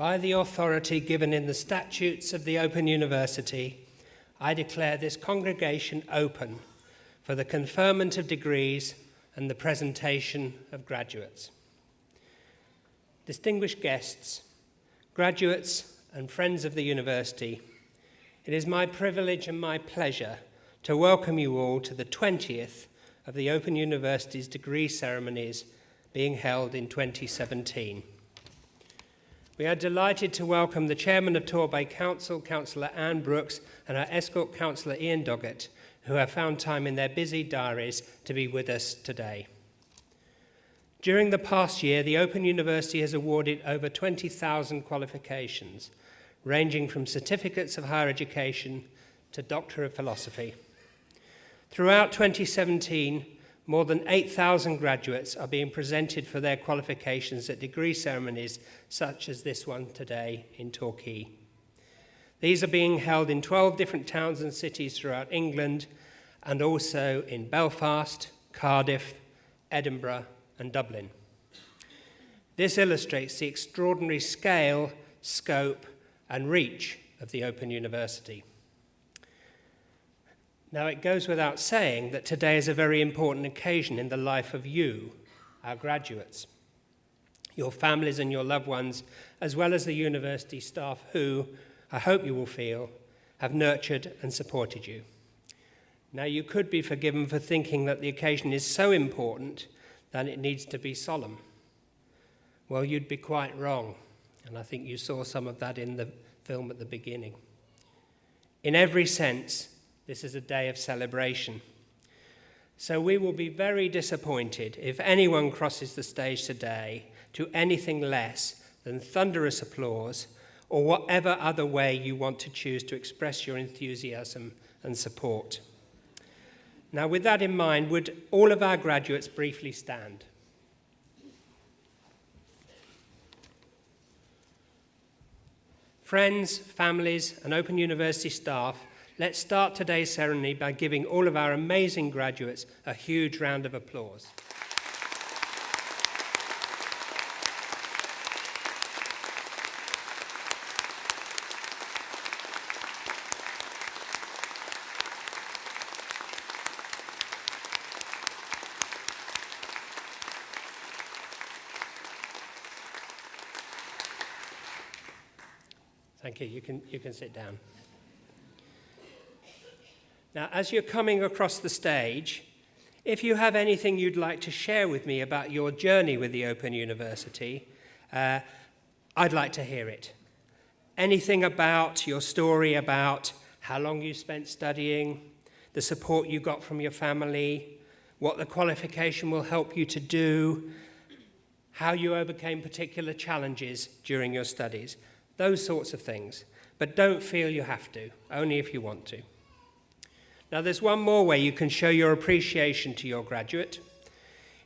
By the authority given in the statutes of the Open University, I declare this congregation open for the conferment of degrees and the presentation of graduates. Distinguished guests, graduates and friends of the university, it is my privilege and my pleasure to welcome you all to the 20th of the Open University's degree ceremonies being held in 2017. We are delighted to welcome the Chairman of Torquay Council, Councillor Anne Brooks, and our Escort Councillor Ian Doggett, who have found time in their busy diaries to be with us today. During the past year, the Open University has awarded over 20,000 qualifications, ranging from certificates of higher education to Doctor of Philosophy. Throughout 2017, more than 8,000 graduates are being presented for their qualifications at degree ceremonies such as this one today in Torquay. These are being held in 12 different towns and cities throughout England and also in Belfast, Cardiff, Edinburgh and Dublin. This illustrates the extraordinary scale, scope and reach of the Open University. Now, it goes without saying that today is a very important occasion in the life of you, our graduates, your families and your loved ones, as well as the university staff who, I hope you will feel, have nurtured and supported you. Now, you could be forgiven for thinking that the occasion is so important that it needs to be solemn. Well, you'd be quite wrong, and I think you saw some of that in the film at the beginning. In every sense, this is a day of celebration. So we will be very disappointed if anyone crosses the stage today to anything less than thunderous applause or whatever other way you want to choose to express your enthusiasm and support. Now, with that in mind, would all of our graduates briefly stand? Friends, families, and Open University staff, let's start today's ceremony by giving all of our amazing graduates a huge round of applause. Thank you. You can sit down. Now, as you're coming across the stage, if you have anything you'd like to share with me about your journey with the Open University, I'd like to hear it. Anything about your story, about how long you spent studying, the support you got from your family, what the qualification will help you to do, how you overcame particular challenges during your studies, those sorts of things. But don't feel you have to, only if you want to. Now, there's one more way you can show your appreciation to your graduate.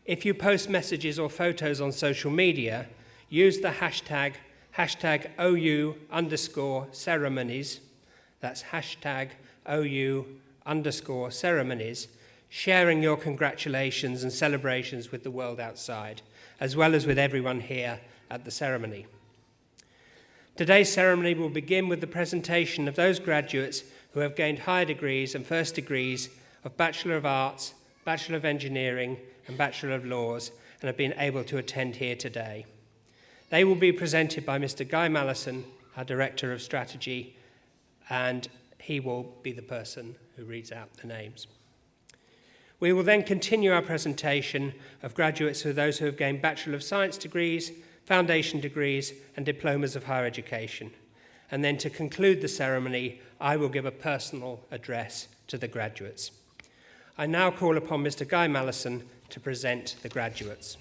If you post messages or photos on social media, use the hashtag OU_ceremonies. That's hashtag OU_ceremonies, sharing your congratulations and celebrations with the world outside, as well as with everyone here at the ceremony. Today's ceremony will begin with the presentation of those graduates who have gained higher degrees and first degrees of Bachelor of Arts, Bachelor of Engineering and Bachelor of Laws and have been able to attend here today. They will be presented by Mr. Guy Mallison, our Director of Strategy, and he will be the person who reads out the names. We will then continue our presentation of graduates with those who have gained Bachelor of Science degrees, foundation degrees and diplomas of higher education. And then to conclude the ceremony, I will give a personal address to the graduates. I now call upon Mr. Guy Mallison to present the graduates.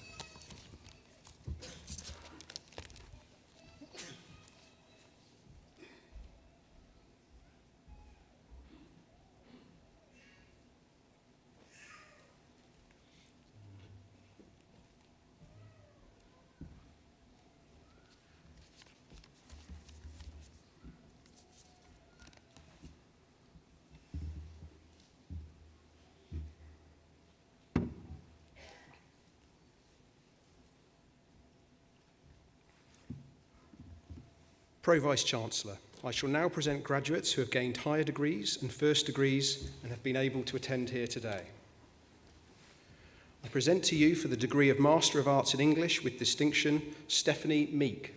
Pro Vice-Chancellor, I shall now present graduates who have gained higher degrees and first degrees and have been able to attend here today. I present to you for the degree of Master of Arts in English with distinction, Stephanie Meek.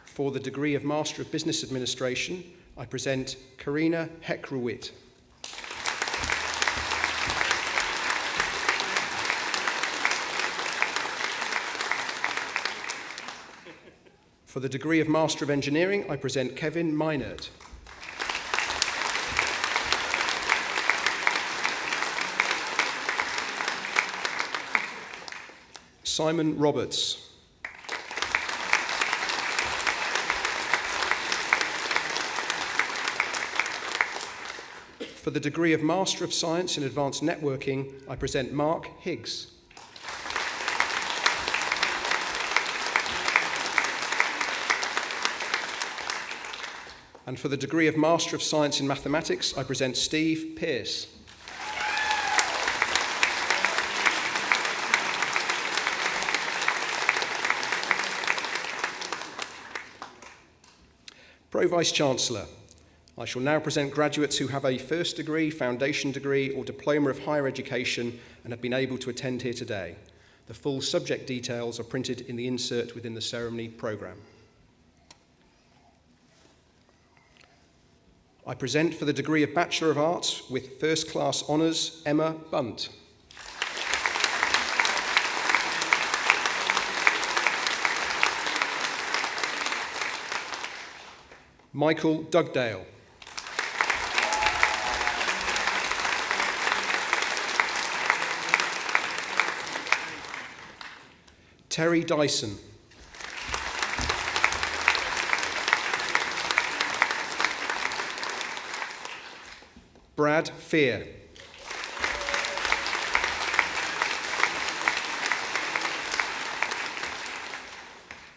For the degree of Master of Business Administration, I present Karina Hekruwit. For the degree of Master of Engineering, I present Kevin Meinert. Simon Roberts. For the degree of Master of Science in Advanced Networking, I present Mark Higgs. And for the degree of Master of Science in Mathematics, I present Steve Pearce. Pro Vice-Chancellor, I shall now present graduates who have a first degree, foundation degree, or diploma of higher education and have been able to attend here today. The full subject details are printed in the insert within the ceremony programme. I present for the degree of Bachelor of Arts with First Class Honours, Emma Bunt. Michael Dugdale. Terry Dyson. Brad Fear.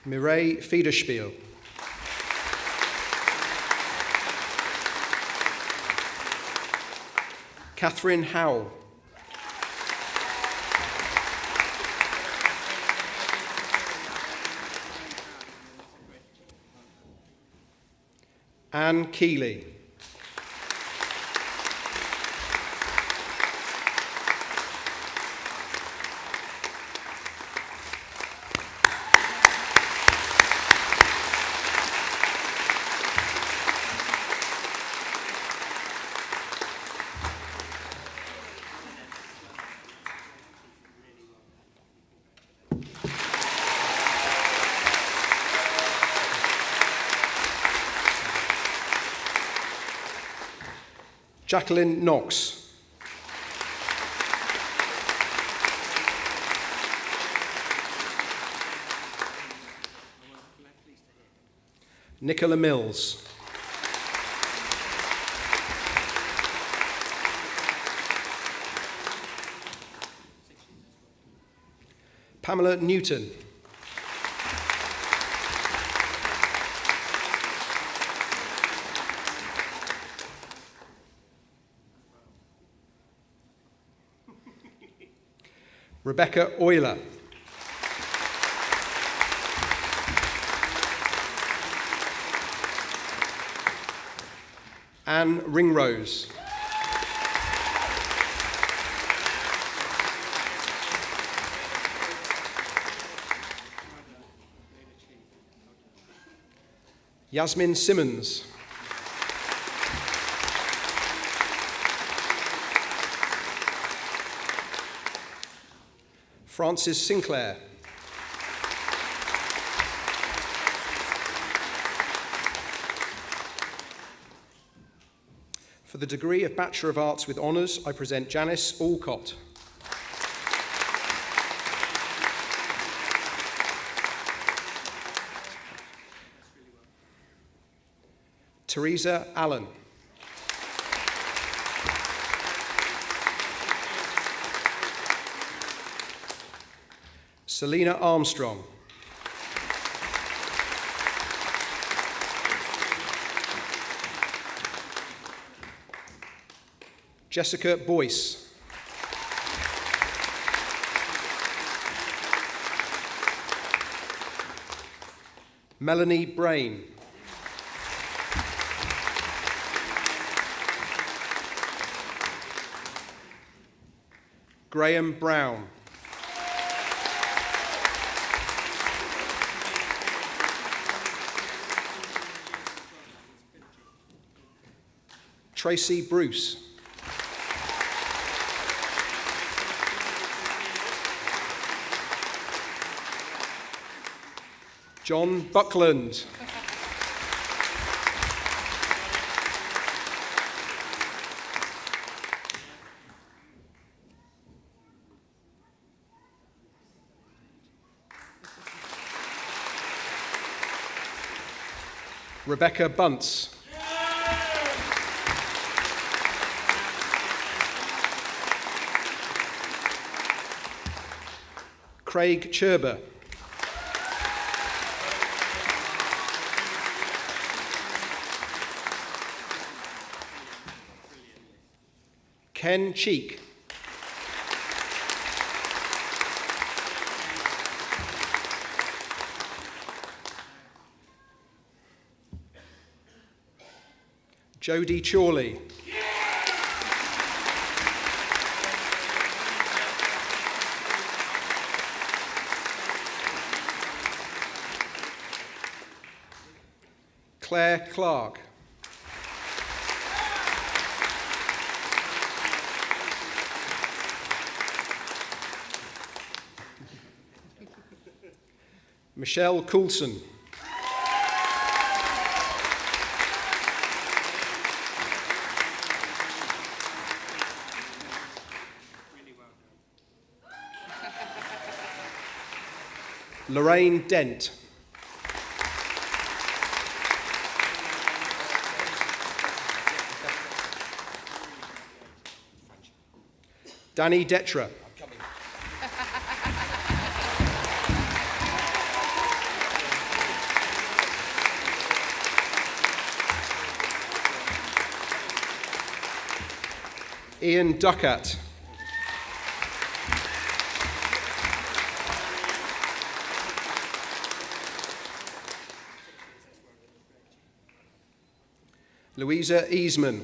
Mireille Fiederspiel. Catherine Howell. Anne Keeley. Jacqueline Knox. Nicola Mills. Pamela Newton. Rebecca Euler. Anne Ringrose. Yasmin Simmons. Francis Sinclair. For the degree of Bachelor of Arts with Honours, I present Janice Alcott. Teresa Allen. Selena Armstrong. Jessica Boyce. Melanie Brain. Graham Brown. Tracy Bruce. John Buckland. Rebecca Bunce. Craig Cherber. Ken Cheek. Jodie Chorley. Claire Clark. Michelle Coulson. Lorraine Dent. Danny Detra. Ian Ducat. Louisa Easman.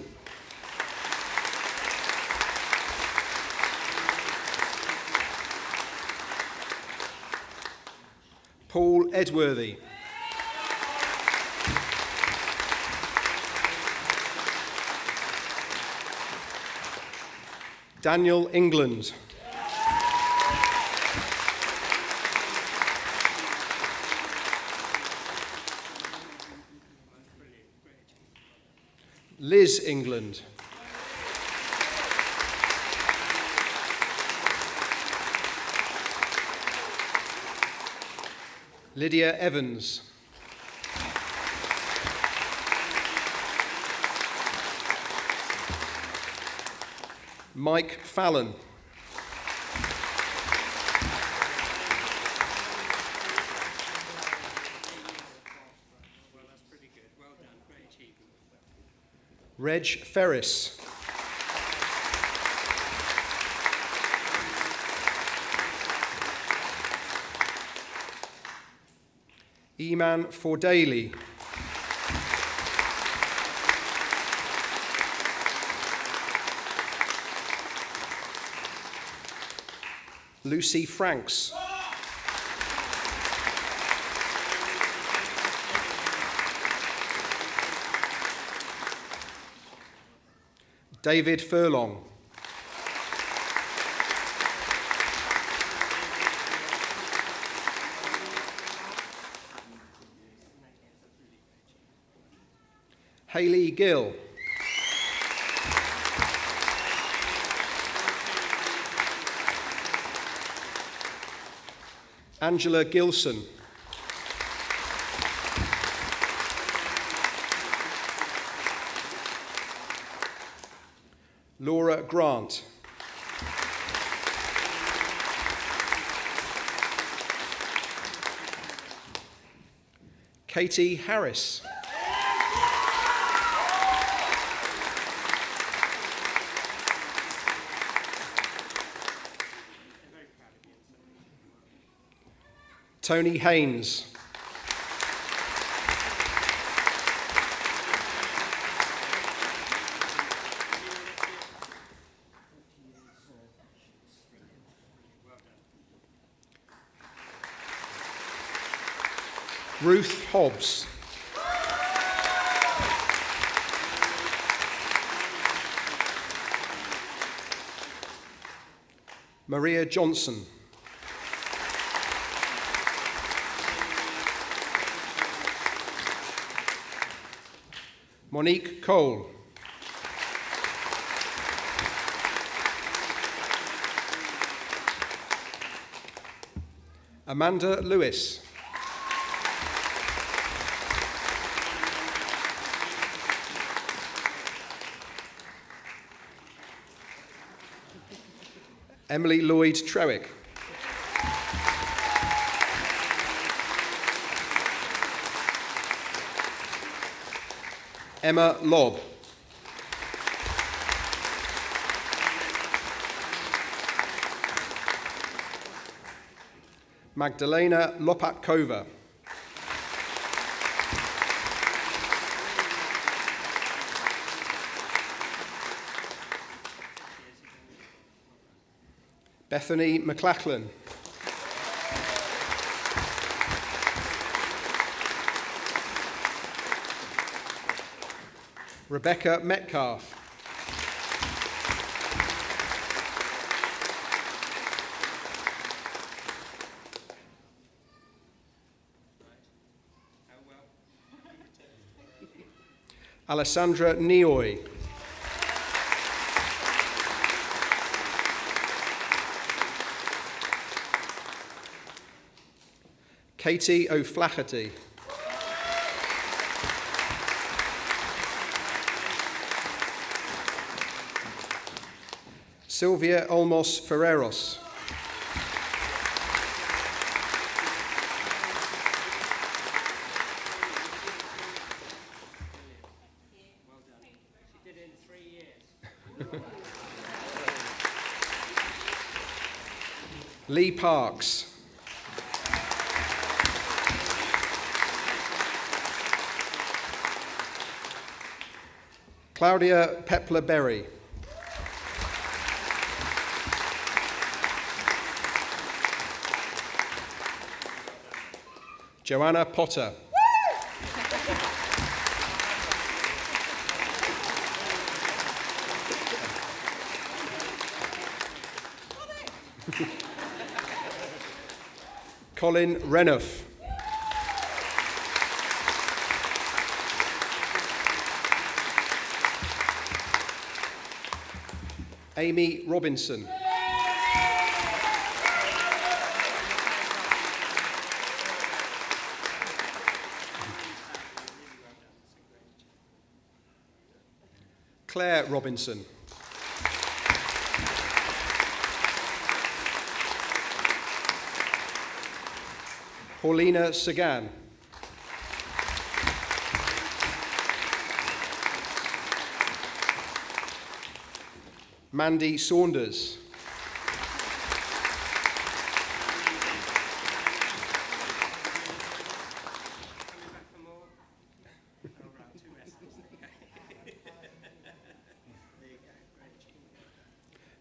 Paul Edworthy. Daniel England. Liz England. Lydia Evans. Mike Fallon. Well, that's pretty good. Well done. Great achievement. Reg Ferris. Eman Fordaly. Lucy Franks. David Furlong. Hayley Gill. Angela Gilson. Laura Grant. Katie Harris. Tony Haynes. Ruth Hobbs. Maria Johnson. Monique Cole. Amanda Lewis. Emily Lloyd Trewick. Emma Lobb. Magdalena Lopatkova. Bethany McLachlan. Rebecca Metcalf. Alessandra Nioy. Katie O'Flaherty. Sylvia Olmos Ferreros. She did it in 3 years. Lee Parks. Claudia Pepler-Berry. Joanna Potter. Colin Renouf. Amy Robinson. Claire Robinson. Paulina Sagan. Mandy Saunders.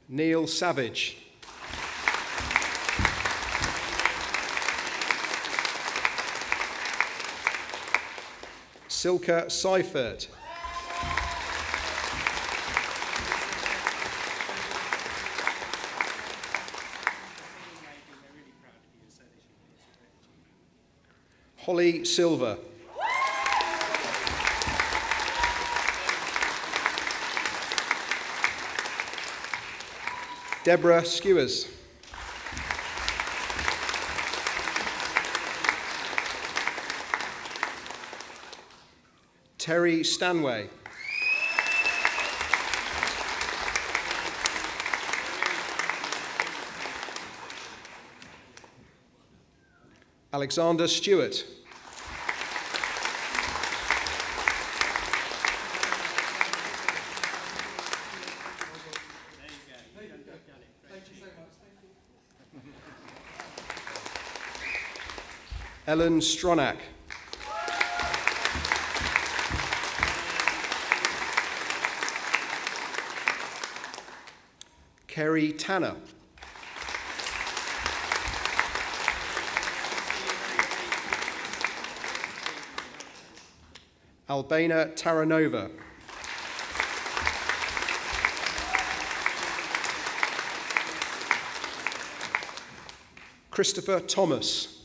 Neil Savage. Silke Seifert. Holly Silver. Deborah Skewers. Terry Stanway. Alexander Stewart. Ellen Stronach. Kerry Tanner. Albana Taranova. Christopher Thomas.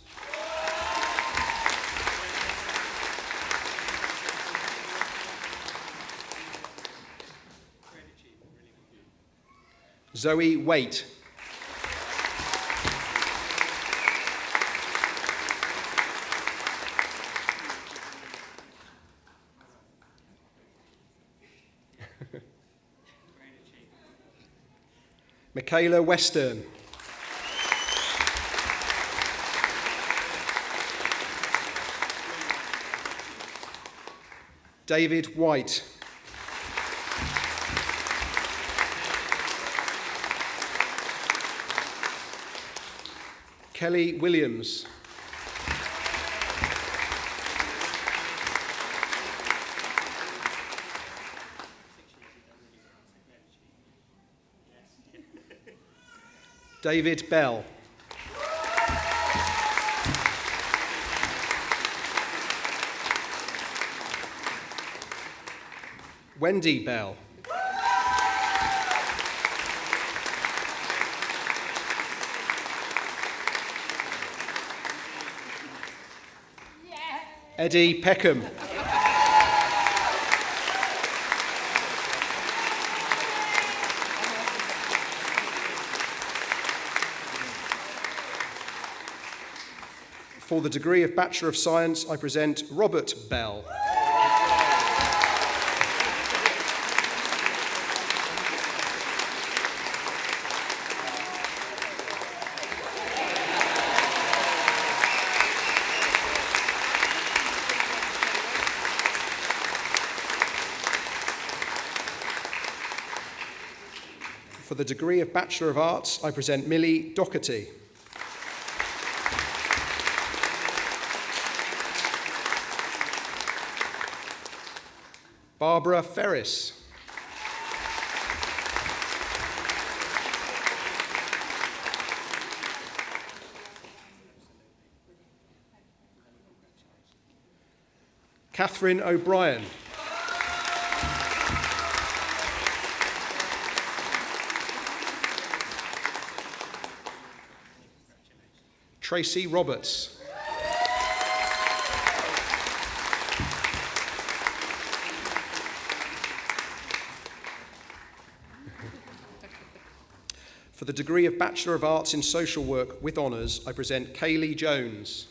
Zoe Waite. Michaela Western. David White. Kelly Williams. David Bell. Wendy Bell. Eddie Peckham. For the degree of Bachelor of Science, I present Robert Bell. For the degree of Bachelor of Arts, I present Millie Doherty. Barbara Ferris. Catherine O'Brien. Tracy Roberts. For the degree of Bachelor of Arts in Social Work with Honours, I present Kaylee Jones.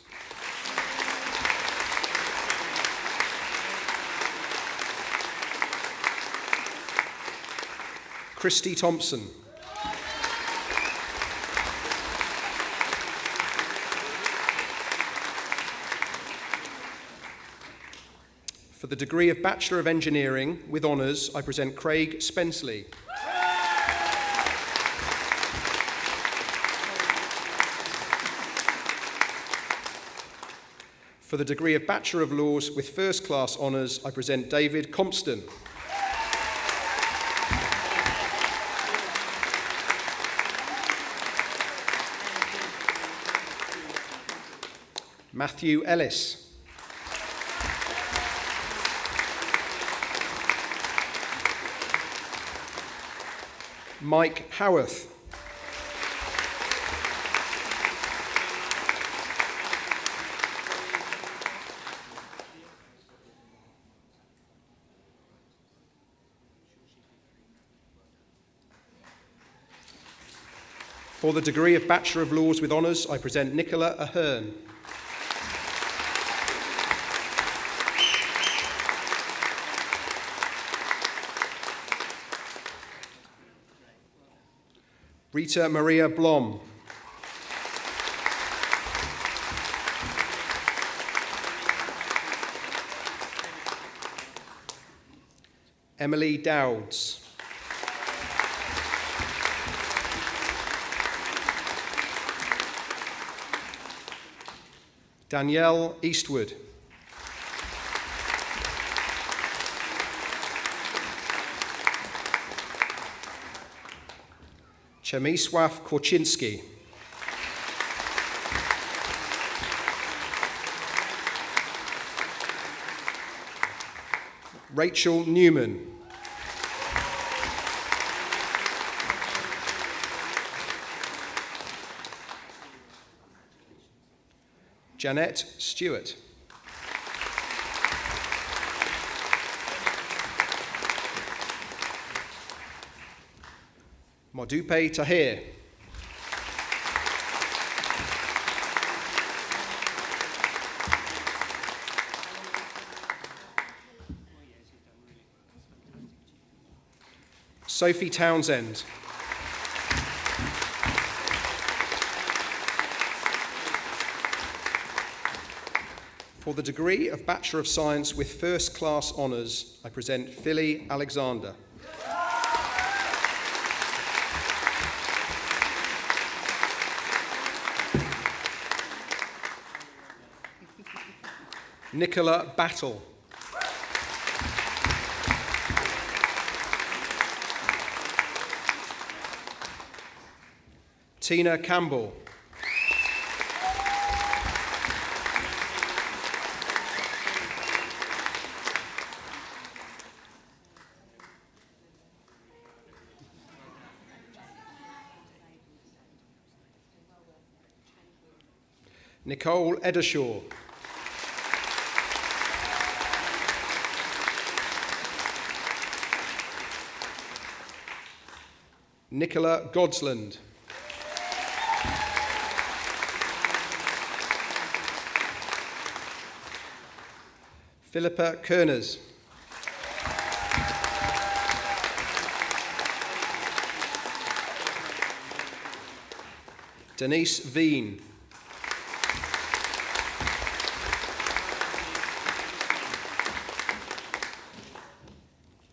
Christy Thompson. For the degree of Bachelor of Engineering with Honours, I present Craig Spenceley. For the degree of Bachelor of Laws with First Class Honours, I present David Compston. Matthew Ellis. Mike Howarth. For the degree of Bachelor of Laws with Honours, I present Nicola Ahern. Rita Maria Blom. Emily Dowds. Danielle Eastwood. Chemisław Korczynski. Rachel Newman. Jeanette Stewart. Modupe Tahir. Sophie Townsend. For the degree of Bachelor of Science with First Class Honours, I present Philly Alexander. Nicola Battle. Tina Campbell. Nicole Edershaw. Nicola Godsland. Philippa Kerners. Denise Veen.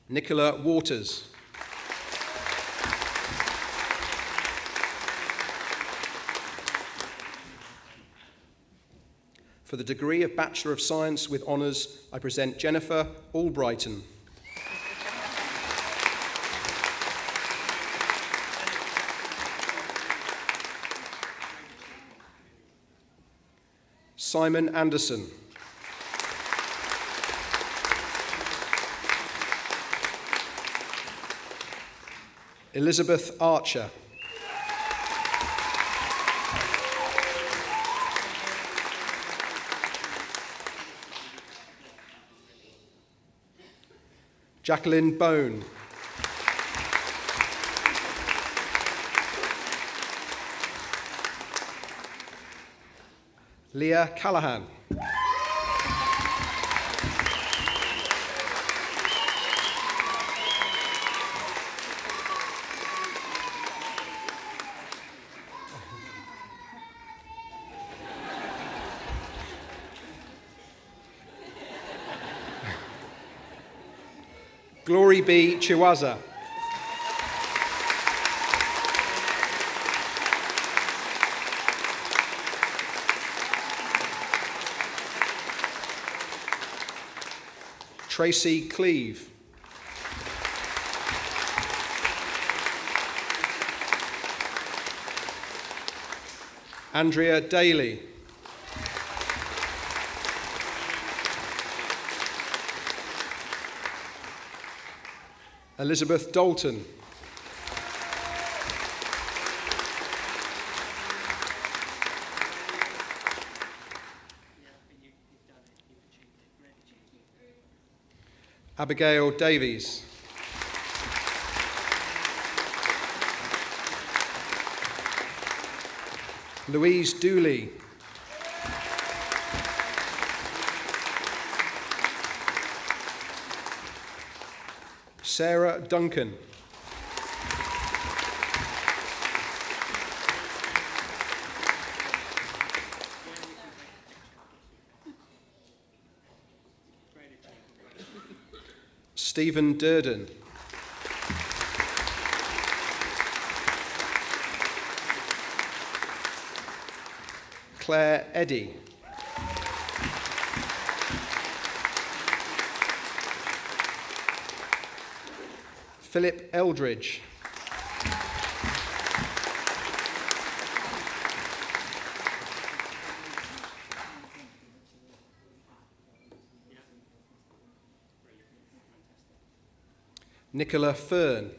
Nicola Waters. For the degree of Bachelor of Science with Honours, I present Jennifer Albrighton. Simon Anderson. Elizabeth Archer. Jacqueline Bone. Leah Callahan. Glory B. Chiwaza. Tracy Cleave. Andrea Daly. Elizabeth Dalton. Abigail Davies. Louise Dooley. Sarah Duncan. Stephen Durden. Claire Eddy. Philip Eldridge. Nicola Fern.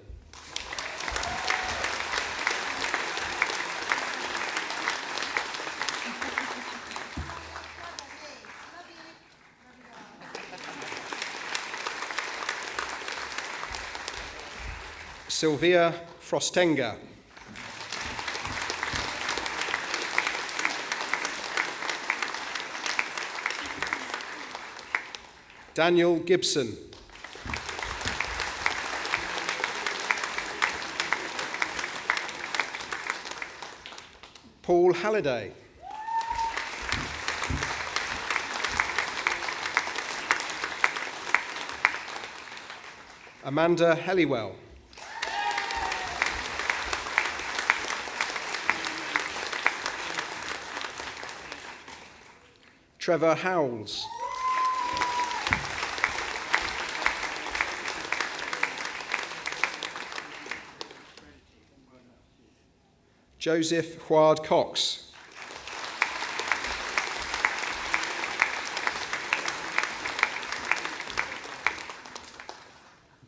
Sylvia Frostenga. Daniel Gibson. Paul Halliday. Amanda Helliwell. Trevor Howells. Joseph Huard Cox.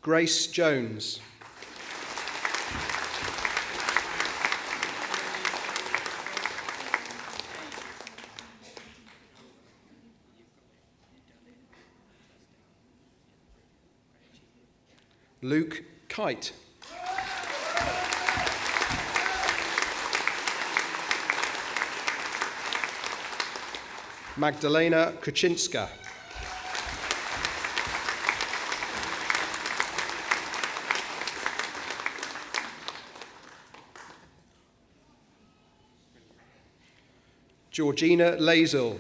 Grace Jones. Luke Kite. Magdalena Kuczynska. Georgina Lazel.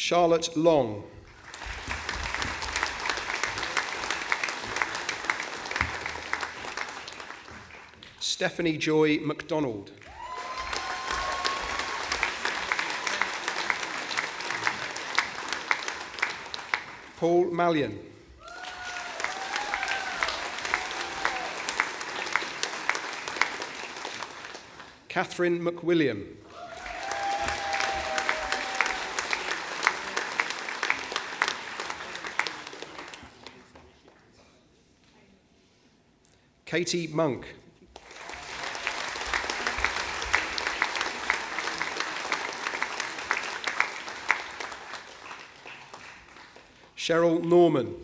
Charlotte Long. Stephanie Joy MacDonald. Paul Mallion. Catherine McWilliam. Katie Monk. Cheryl Norman.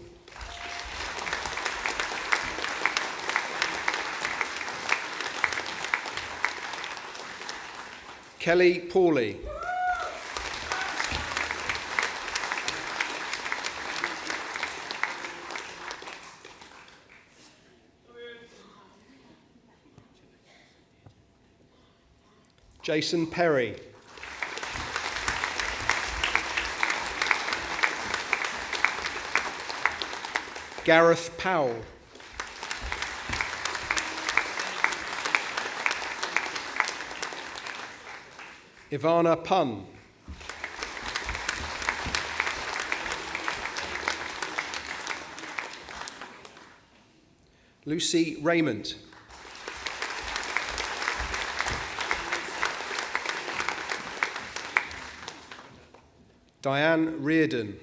Kelly Pawley. Jason Perry. Gareth Powell. Ivana Punn. Lucy Raymond. Diane Reardon.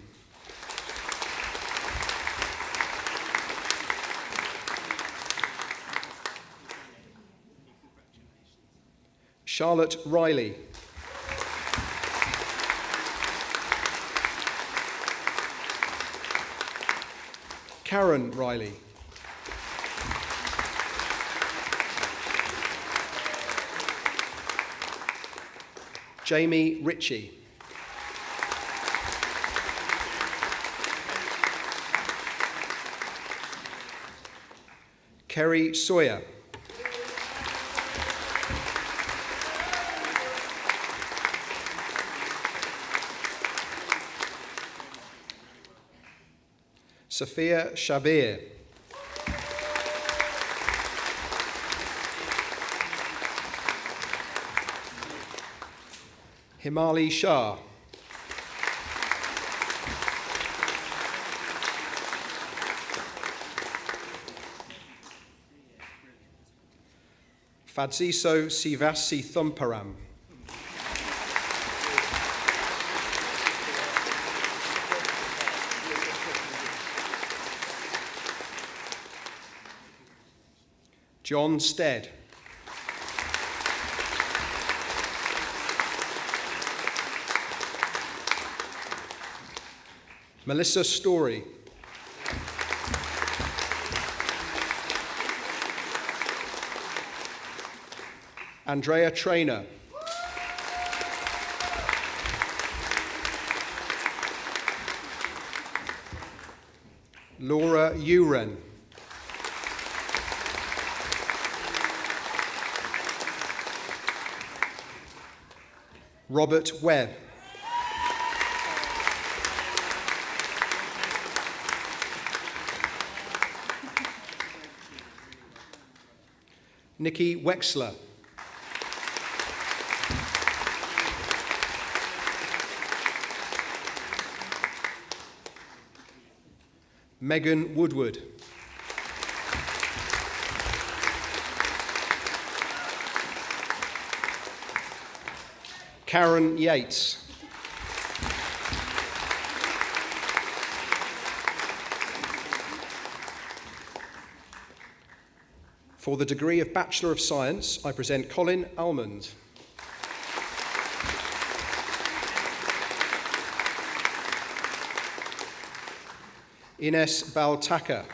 Charlotte Riley. Karen Riley. Jamie Ritchie. Kerry Sawyer. Sophia Shabir. Himali Shah. Fadziso Sivasi Thumparam. John Stead. Melissa Story. Andrea Trainer. Laura Uren. Robert Webb. Nikki Wexler. Megan Woodward. Karen Yates. For the degree of Bachelor of Science, I present Colin Almond. Ines Baltaka.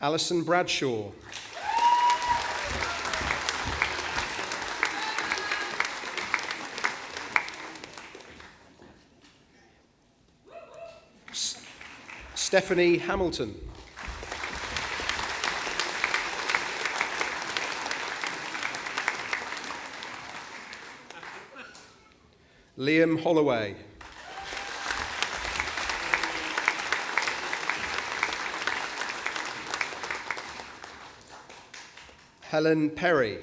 Alison Bradshaw. Stephanie Hamilton. Liam Holloway. Helen Perry.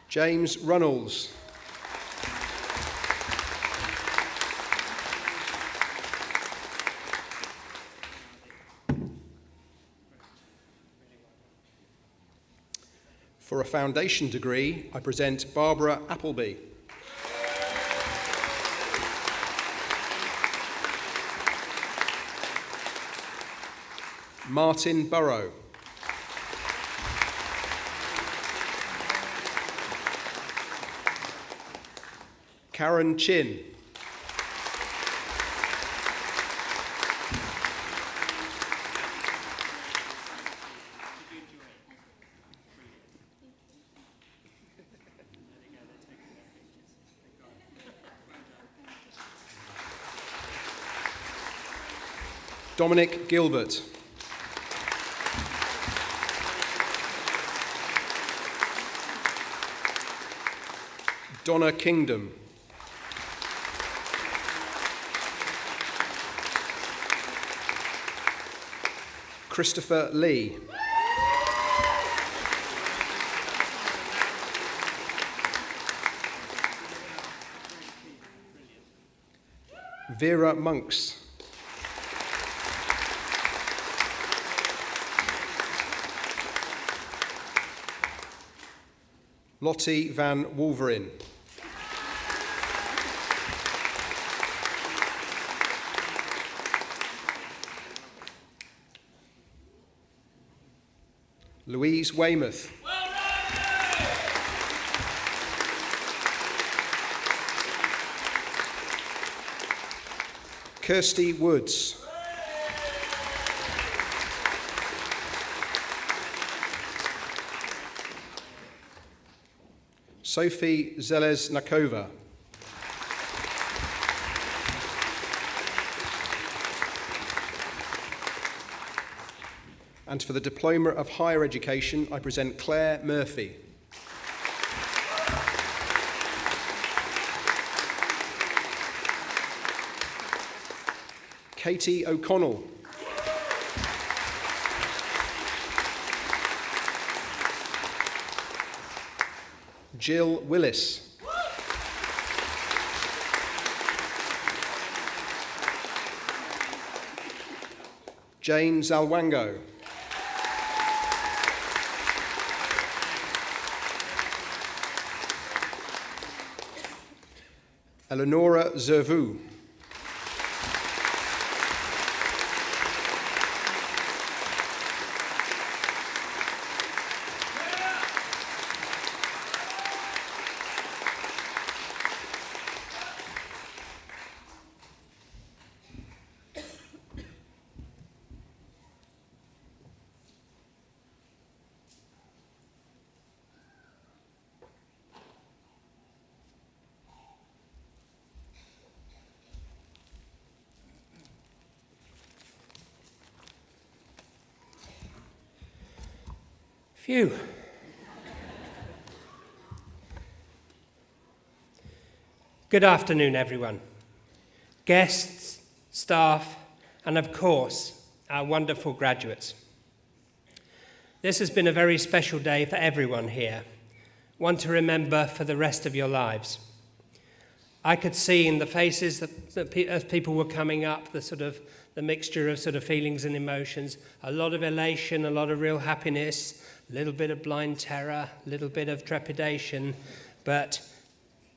James Runnels. For a foundation degree, I present Barbara Appleby. Martin Burrow. Karen Chin. Dominic Gilbert. Donna Kingdom. Christopher Lee. Vera Monks. Lottie van Wolverin. Louise Weymouth. Kirsty Woods. Sophie Zelesnakova. And for the Diploma of Higher Education, I present Claire Murphy. Katie O'Connell. Jill Willis. Jane Zalwango. Eleonora Zervu. Phew. Good afternoon, everyone. Guests, staff, and of course, our wonderful graduates. This has been a very special day for everyone here, one to remember for the rest of your lives. I could see in the faces as people were coming up, the mixture of feelings and emotions, a lot of elation, a lot of real happiness, a little bit of blind terror, a little bit of trepidation, but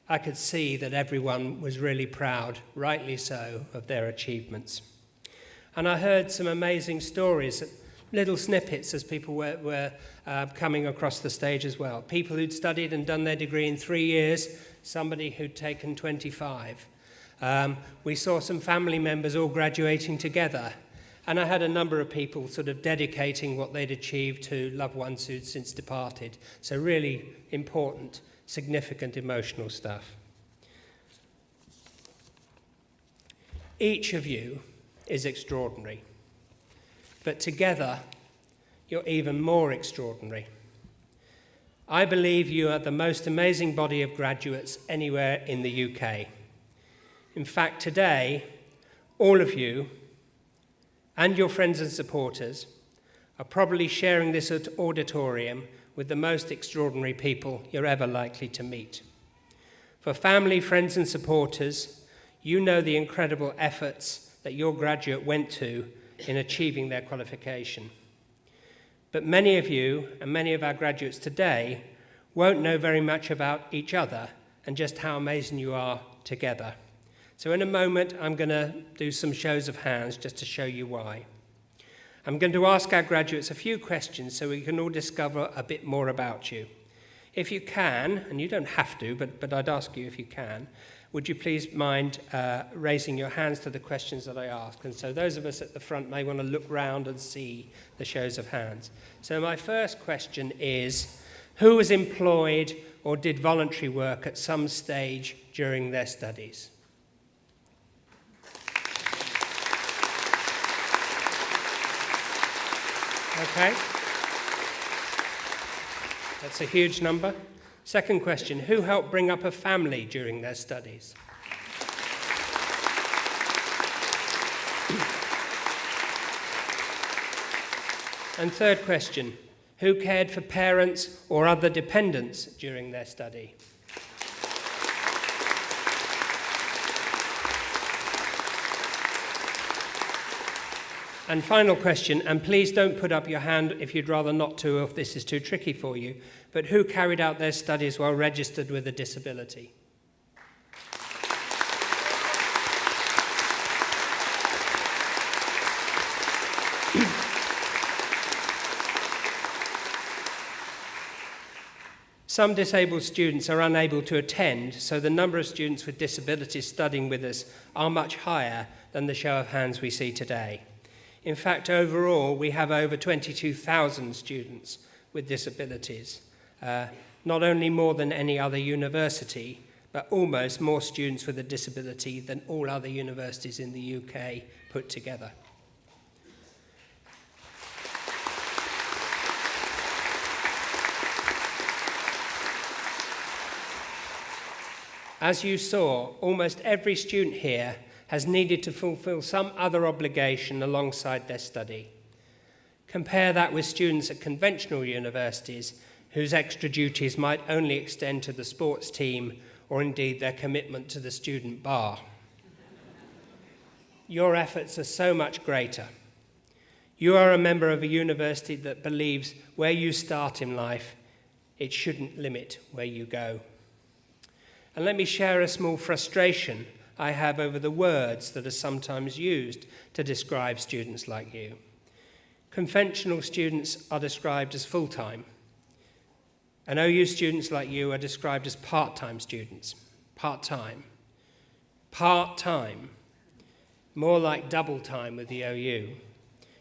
I could see that everyone was really proud, rightly so, of their achievements. And I heard some amazing stories, little snippets as people were coming across the stage as well. People who'd studied and done their degree in 3 years, somebody who'd taken 25. We saw some family members all graduating together. And I had a number of people dedicating what they'd achieved to loved ones who'd since departed. So really important, significant emotional stuff. Each of you is extraordinary. But together, you're even more extraordinary. I believe you are the most amazing body of graduates anywhere in the UK. In fact, today, all of you and your friends and supporters are probably sharing this auditorium with the most extraordinary people you're ever likely to meet. For family, friends, and supporters, you know the incredible efforts that your graduate went to in achieving their qualification. But many of you and many of our graduates today won't know very much about each other and just how amazing you are together. So in a moment, I'm going to do some shows of hands just to show you why. I'm going to ask our graduates a few questions so we can all discover a bit more about you. If you can, and you don't have to, but I'd ask you if you can, would you please mind raising your hands to the questions that I ask? And so those of us at the front may want to look round and see the shows of hands. So my first question is, who was employed or did voluntary work at some stage during their studies? Okay. That's a huge number. Second question, who helped bring up a family during their studies? And third question, who cared for parents or other dependents during their study? And final question, and please don't put up your hand if you'd rather not to or if this is too tricky for you, but who carried out their studies while registered with a disability? Some disabled students are unable to attend, so the number of students with disabilities studying with us are much higher than the show of hands we see today. In fact, overall, we have over 22,000 students with disabilities, not only more than any other university, but almost more students with a disability than all other universities in the UK put together. As you saw, almost every student here has needed to fulfill some other obligation alongside their study. Compare that with students at conventional universities whose extra duties might only extend to the sports team or indeed their commitment to the student bar. Your efforts are so much greater. You are a member of a university that believes where you start in life, it shouldn't limit where you go. And let me share a small frustration I have over the words that are sometimes used to describe students like you. Conventional students are described as full-time, and OU students like you are described as part-time students. Part-time. Part-time. More like double time with the OU.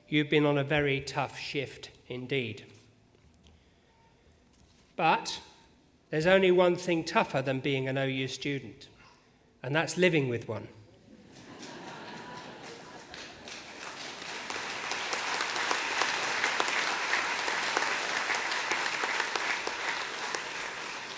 You've been on a very tough shift indeed. But there's only one thing tougher than being an OU student, and that's living with one.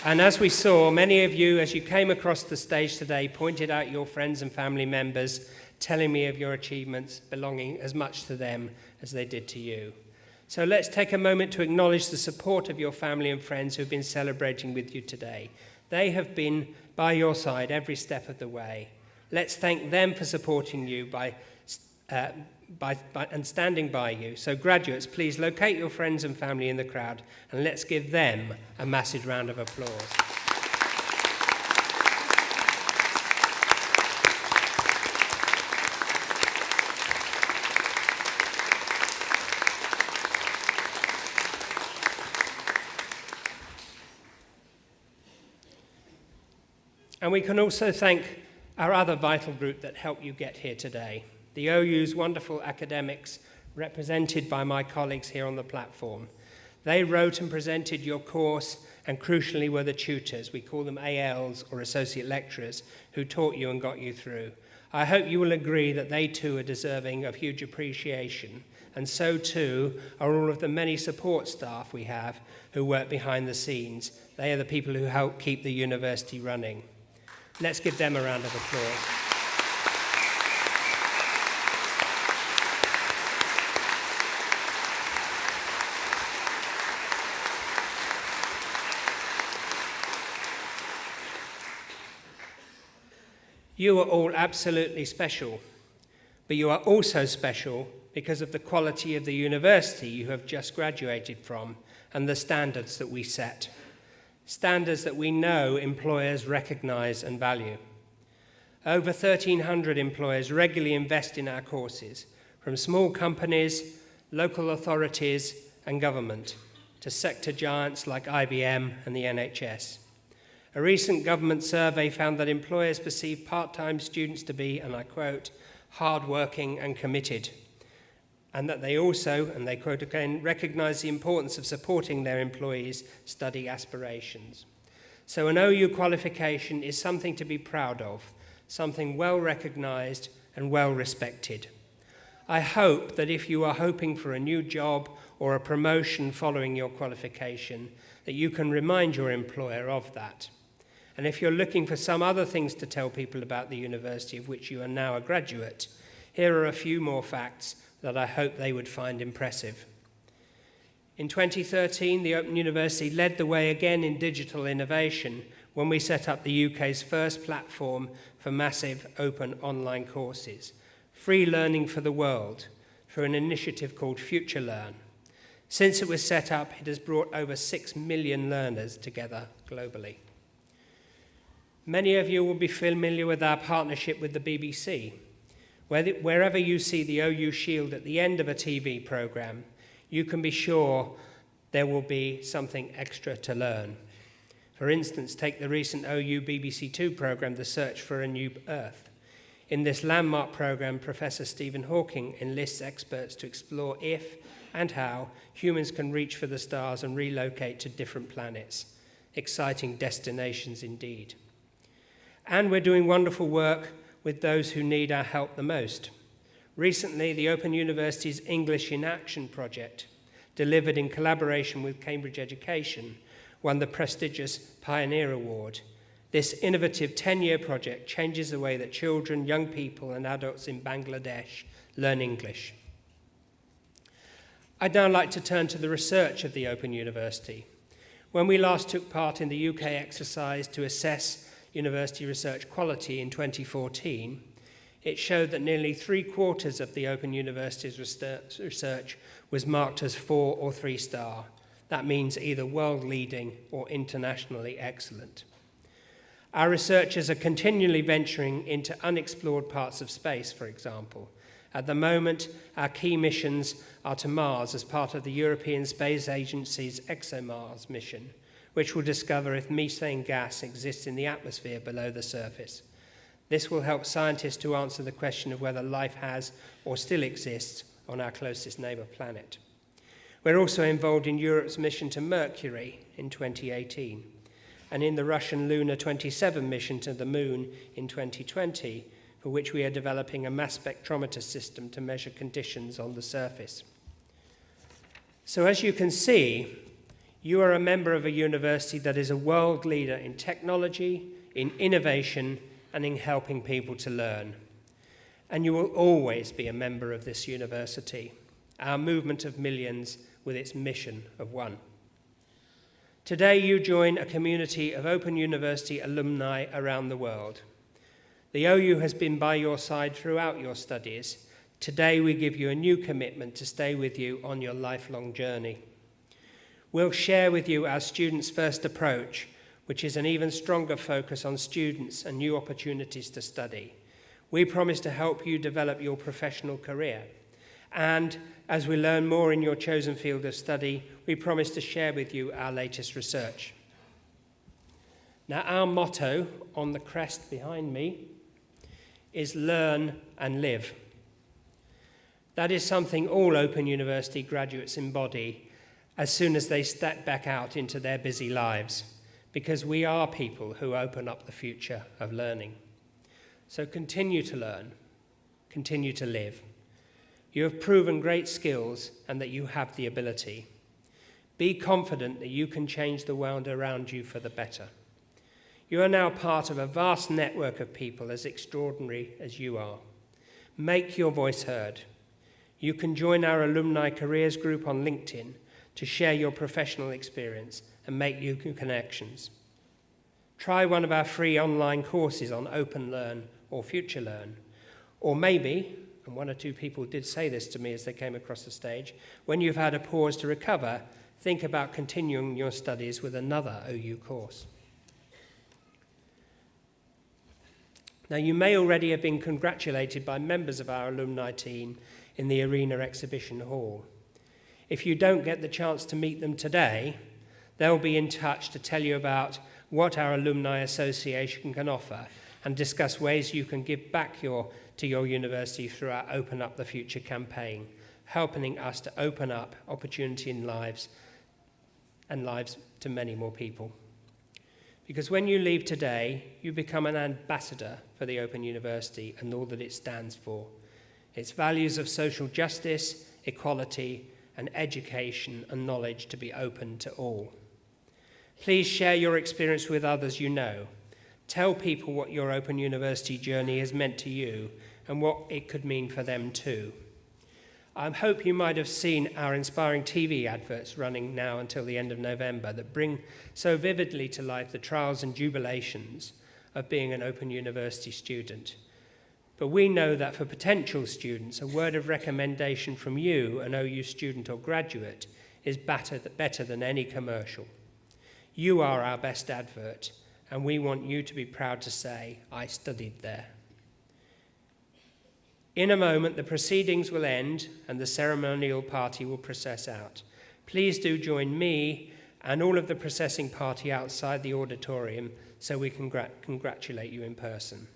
And as we saw, many of you, as you came across the stage today, pointed out your friends and family members, telling me of your achievements, belonging as much to them as they did to you. So let's take a moment to acknowledge the support of your family and friends who've been celebrating with you today. They have been by your side every step of the way. Let's thank them for supporting you and standing by you. So graduates, please locate your friends and family in the crowd and let's give them a massive round of applause. And we can also thank our other vital group that helped you get here today. The OU's wonderful academics, represented by my colleagues here on the platform. They wrote and presented your course and crucially were the tutors, we call them ALs or associate lecturers, who taught you and got you through. I hope you will agree that they too are deserving of huge appreciation, and so too are all of the many support staff we have who work behind the scenes. They are the people who help keep the university running. Let's give them a round of applause. You are all absolutely special, but you are also special because of the quality of the university you have just graduated from and the standards that we set. Standards that we know employers recognise and value. Over 1,300 employers regularly invest in our courses, from small companies, local authorities and government, to sector giants like IBM and the NHS. A recent government survey found that employers perceive part-time students to be, and I quote, hard-working and committed, and that they also, and they quote again, recognise the importance of supporting their employees' study aspirations. So an OU qualification is something to be proud of, something well recognised and well respected. I hope that if you are hoping for a new job or a promotion following your qualification, that you can remind your employer of that. And if you're looking for some other things to tell people about the university of which you are now a graduate, here are a few more facts that I hope they would find impressive. In 2013, the Open University led the way again in digital innovation when we set up the UK's first platform for massive open online courses, free learning for the world, through an initiative called Future Learn. Since it was set up, it has brought over 6 million learners together globally. Many of you will be familiar with our partnership with the BBC. Wherever you see the OU shield at the end of a TV programme, you can be sure there will be something extra to learn. For instance, take the recent OU BBC Two programme, The Search for a New Earth. In this landmark programme, Professor Stephen Hawking enlists experts to explore if and how humans can reach for the stars and relocate to different planets. Exciting destinations indeed. And we're doing wonderful work with those who need our help the most. Recently, the Open University's English in Action project, delivered in collaboration with Cambridge Education, won the prestigious Pioneer Award. This innovative 10-year project changes the way that children, young people and adults in Bangladesh learn English. I'd now like to turn to the research of the Open University. When we last took part in the UK exercise to assess university research quality in 2014, it showed that nearly 3/4 of the Open Universities research was marked as 4 or 3 star. That means either world-leading or internationally excellent. Our researchers are continually venturing into unexplored parts of space, for example. At the moment, our key missions are to Mars as part of the European Space Agency's ExoMars mission, which will discover if methane gas exists in the atmosphere below the surface. This will help scientists to answer the question of whether life has or still exists on our closest neighbour planet. We're also involved in Europe's mission to Mercury in 2018, and in the Russian Luna 27 mission to the Moon in 2020, for which we are developing a mass spectrometer system to measure conditions on the surface. So as you can see, you are a member of a university that is a world leader in technology, in innovation, and in helping people to learn. And you will always be a member of this university, our movement of millions with its mission of one. Today you join a community of Open University alumni around the world. The OU has been by your side throughout your studies. Today we give you a new commitment to stay with you on your lifelong journey. We'll share with you our Students First approach, which is an even stronger focus on students and new opportunities to study. We promise to help you develop your professional career. And as we learn more in your chosen field of study, we promise to share with you our latest research. Now, our motto on the crest behind me is learn and live. That is something all Open University graduates embody as soon as they step back out into their busy lives, because we are people who open up the future of learning. So continue to learn, continue to live. You have proven great skills and that you have the ability. Be confident that you can change the world around you for the better. You are now part of a vast network of people as extraordinary as you are. Make your voice heard. You can join our alumni careers group on LinkedIn to share your professional experience and make new connections. Try one of our free online courses on Open Learn or Future Learn. Or maybe, and 1 or 2 people did say this to me as they came across the stage, when you've had a pause to recover, think about continuing your studies with another OU course. Now, you may already have been congratulated by members of our alumni team in the Arena Exhibition Hall. If you don't get the chance to meet them today, they'll be in touch to tell you about what our Alumni Association can offer and discuss ways you can give back to your university through our Open Up the Future campaign, helping us to open up opportunity in lives to many more people. Because when you leave today, you become an ambassador for the Open University and all that it stands for. Its values of social justice, equality, and education and knowledge to be open to all. Please share your experience with others you know. Tell people what your Open University journey has meant to you and what it could mean for them too. I hope you might have seen our inspiring TV adverts running now until the end of November that bring so vividly to life the trials and jubilations of being an Open University student. But we know that for potential students, a word of recommendation from you, an OU student or graduate, is better than any commercial. You are our best advert, and we want you to be proud to say, I studied there. In a moment, the proceedings will end and the ceremonial party will process out. Please do join me and all of the processing party outside the auditorium so we can congratulate you in person.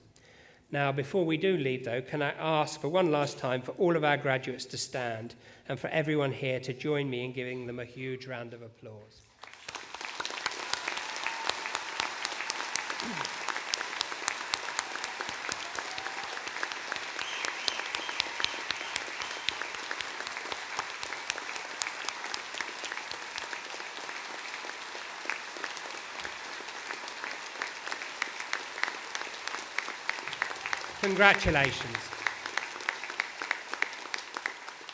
Now, before we do leave, though, can I ask for one last time for all of our graduates to stand and for everyone here to join me in giving them a huge round of applause. Congratulations.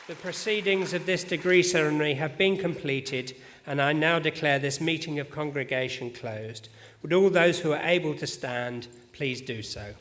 The proceedings of this degree ceremony have been completed, and I now declare this meeting of congregation closed. Would all those who are able to stand please do so?